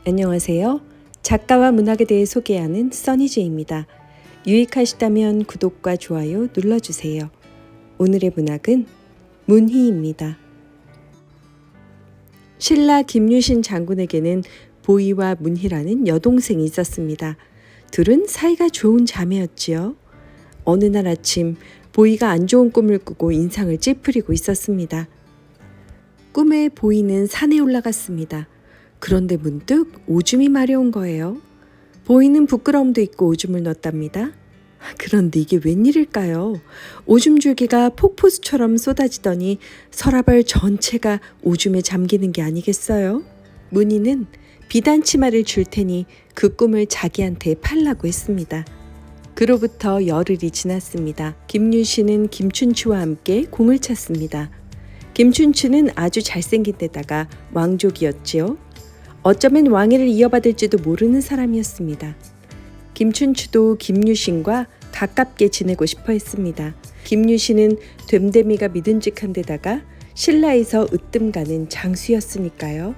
안녕하세요. 작가와 문학에 대해 소개하는 써니제입니다. 유익하시다면 구독과 좋아요 눌러주세요. 오늘의 문학은 문희입니다. 신라 김유신 장군에게는 보희와 문희라는 여동생이 있었습니다. 둘은 사이가 좋은 자매였지요. 어느 날 아침 보희가 안 좋은 꿈을 꾸고 인상을 찌푸리고 있었습니다. 꿈에 보희는 산에 올라갔습니다. 그런데 문득 오줌이 마려운 거예요. 보희는 부끄러움도 있고 오줌을 넣었답니다. 그런데 이게 웬일일까요? 오줌 줄기가 폭포수처럼 쏟아지더니 서랍을 전체가 오줌에 잠기는 게 아니겠어요? 문희는 비단 치마를 줄 테니 그 꿈을 자기한테 팔라고 했습니다. 그로부터 열흘이 지났습니다. 김유신은 김춘추와 함께 공을 찼습니다. 김춘추는 아주 잘생긴 데다가 왕족이었지요. 어쩌면 왕위를 이어받을지도 모르는 사람이었습니다. 김춘추도 김유신과 가깝게 지내고 싶어 했습니다. 김유신은 됨됨이가 믿음직한 데다가 신라에서 으뜸 가는 장수였으니까요.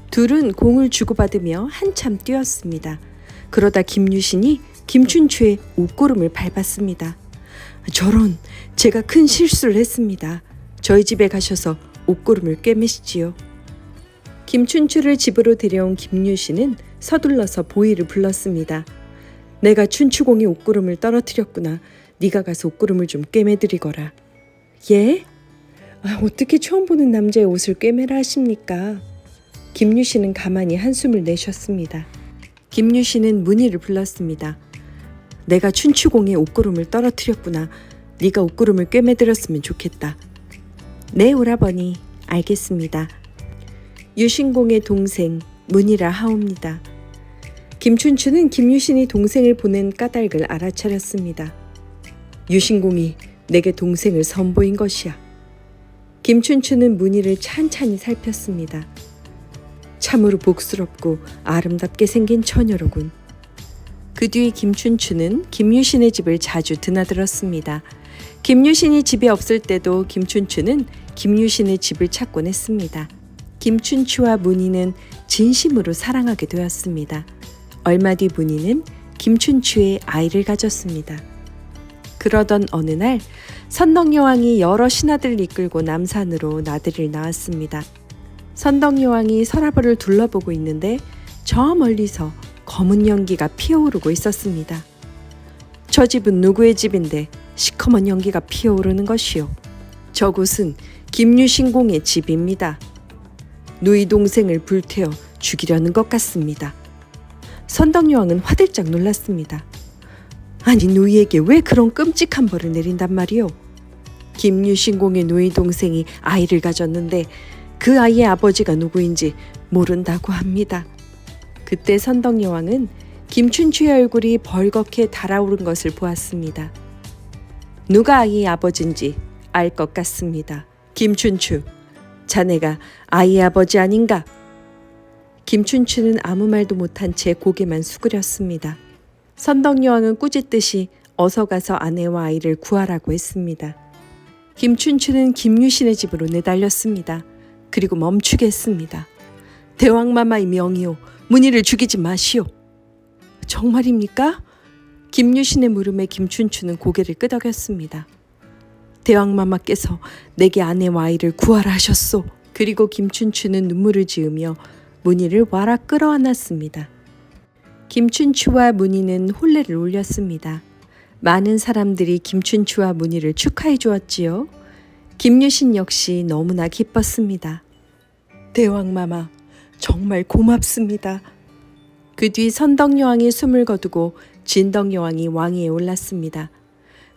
둘은 공을 주고받으며 한참 뛰었습니다. 그러다 김유신이 김춘추의 옷고름을 밟았습니다. 저런, 제가 큰 실수를 했습니다. 저희 집에 가셔서 옷고름을 꿰매시지요. 김춘추를 집으로 데려온 김유신은 서둘러서 보희를 불렀습니다. 내가 춘추공의 옷구름을 떨어뜨렸구나. 네가 가서 옷구름을 좀 꿰매드리거라. 예? 어떻게 처음 보는 남자의 옷을 꿰매라 하십니까? 김유신은 가만히 한숨을 내쉬었습니다. 김유신은 문희를 불렀습니다. 내가 춘추공의 옷구름을 떨어뜨렸구나. 네가 옷구름을 꿰매드렸으면 좋겠다. 네, 오라버니. 알겠습니다. 유신공의 동생 문희라 하옵니다. 김춘추는 김유신이 동생을 보낸 까닭을 알아차렸습니다. 유신공이 내게 동생을 선보인 것이야. 김춘추는 문희를 찬찬히 살폈습니다. 참으로 복스럽고 아름답게 생긴 처녀로군. 그 뒤 김춘추는 김유신의 집을 자주 드나들었습니다. 김유신이 집에 없을 때도 김춘추는 김유신의 집을 찾곤 했습니다. 김춘추와 문희는 진심으로 사랑하게 되었습니다. 얼마 뒤 문희는 김춘추의 아이를 가졌습니다. 그러던 어느 날 선덕여왕이 여러 신하들을 이끌고 남산으로 나들이를 나왔습니다. 선덕여왕이 서라벌을 둘러보고 있는데 저 멀리서 검은 연기가 피어오르고 있었습니다. 저 집은 누구의 집인데 시커먼 연기가 피어오르는 것이요. 저곳은 김유신공의 집입니다. 누이 동생을 불태워 죽이려는 것 같습니다. 선덕여왕은 화들짝 놀랐습니다. 아니, 누이에게 왜 그런 끔찍한 벌을 내린단 말이오? 김유신공의 누이 동생이 아이를 가졌는데 그 아이의 아버지가 누구인지 모른다고 합니다. 그때 선덕여왕은 김춘추의 얼굴이 벌겋게 달아오른 것을 보았습니다. 누가 아이의 아버지인지 알 것 같습니다. 김춘추, 자네가 아이의 아버지 아닌가? 김춘추는 아무 말도 못한 채 고개만 수그렸습니다. 선덕여왕은 꾸짖듯이 어서 가서 아내와 아이를 구하라고 했습니다. 김춘추는 김유신의 집으로 내달렸습니다. 그리고 멈추게 했습니다. 대왕마마의 명이오, 문희를 죽이지 마시오. 정말입니까? 김유신의 물음에 김춘추는 고개를 끄덕였습니다. 대왕마마께서 내게 아내와 아이를 구하라 하셨소. 그리고 김춘추는 눈물을 지으며 문희를 와락 끌어안았습니다. 김춘추와 문희는 혼례를 올렸습니다. 많은 사람들이 김춘추와 문희를 축하해 주었지요. 김유신 역시 너무나 기뻤습니다. 대왕마마, 정말 고맙습니다. 그 뒤 선덕여왕이 숨을 거두고 진덕여왕이 왕위에 올랐습니다.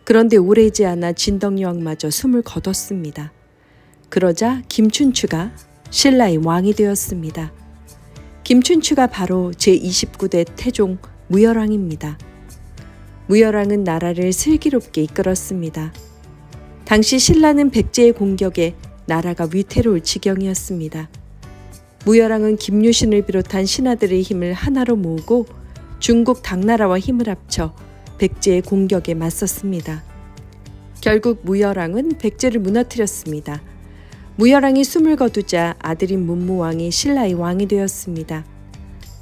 그런데 오래지 않아 진덕여왕마저 숨을 거뒀습니다. 그러자 김춘추가 신라의 왕이 되었습니다. 김춘추가 바로 제29대 태종 무열왕입니다. 무열왕은 나라를 슬기롭게 이끌었습니다. 당시 신라는 백제의 공격에 나라가 위태로울 지경이었습니다. 무열왕은 김유신을 비롯한 신하들의 힘을 하나로 모으고 중국 당나라와 힘을 합쳐 백제의 공격에 맞섰습니다. 결국 무열왕은 백제를 무너뜨렸습니다. 무열왕이 숨을 거두자 아들인 문무왕이 신라의 왕이 되었습니다.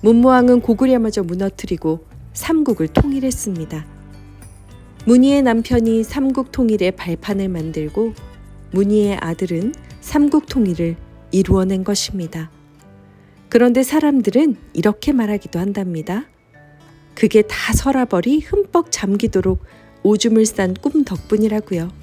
문무왕은 고구려마저 무너뜨리고 삼국을 통일했습니다. 문희의 남편이 삼국 통일의 발판을 만들고 문희의 아들은 삼국 통일을 이루어낸 것입니다. 그런데 사람들은 이렇게 말하기도 한답니다. 그게 다 서라벌이 흠뻑 잠기도록 오줌을 싼 꿈 덕분이라고요.